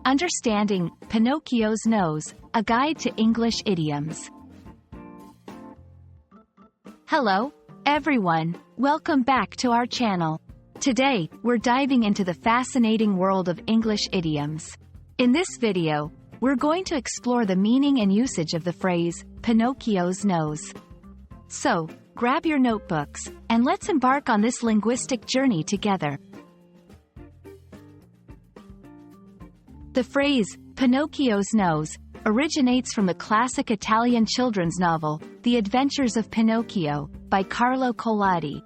Understanding Pinocchio's Nose, a guide to English idioms. Hello, everyone. Welcome back to our channel. Today, we're diving into the fascinating world of English idioms. In this video, we're going to explore the meaning and usage of the phrase, Pinocchio's nose. So, grab your notebooks, and let's embark on this linguistic journey together. The phrase, Pinocchio's nose, originates from the classic Italian children's novel, The Adventures of Pinocchio, by Carlo Collodi.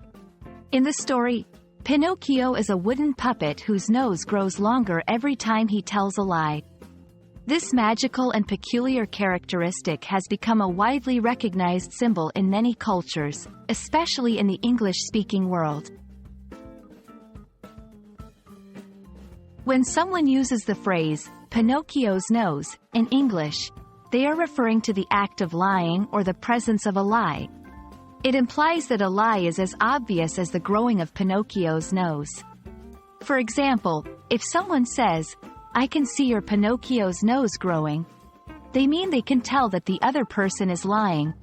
In the story, Pinocchio is a wooden puppet whose nose grows longer every time he tells a lie. This magical and peculiar characteristic has become a widely recognized symbol in many cultures, especially in the English-speaking world. When someone uses the phrase, Pinocchio's nose, in English, they are referring to the act of lying or the presence of a lie. It implies that a lie is as obvious as the growing of Pinocchio's nose. For example, if someone says, "I can see your Pinocchio's nose growing," they mean they can tell that the other person is lying.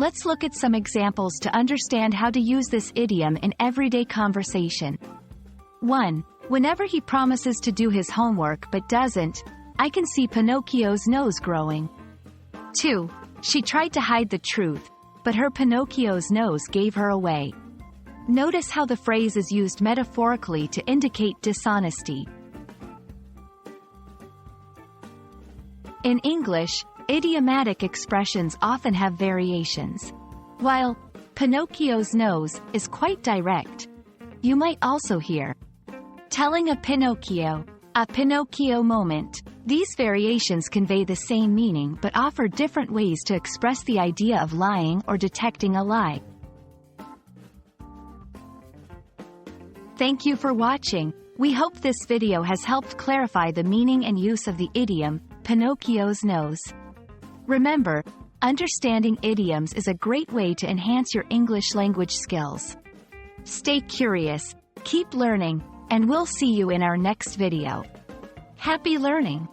Let's look at some examples to understand how to use this idiom in everyday conversation. 1. Whenever he promises to do his homework but doesn't, "I can see Pinocchio's nose growing." 2. She tried to hide the truth, but her Pinocchio's nose gave her away. Notice how the phrase is used metaphorically to indicate dishonesty. In English, idiomatic expressions often have variations. While Pinocchio's nose is quite direct, you might also hear telling a Pinocchio moment. These variations convey the same meaning but offer different ways to express the idea of lying or detecting a lie. Thank you for watching. We hope this video has helped clarify the meaning and use of the idiom, Pinocchio's nose. Remember, understanding idioms is a great way to enhance your English language skills. Stay curious, keep learning, and we'll see you in our next video. Happy learning!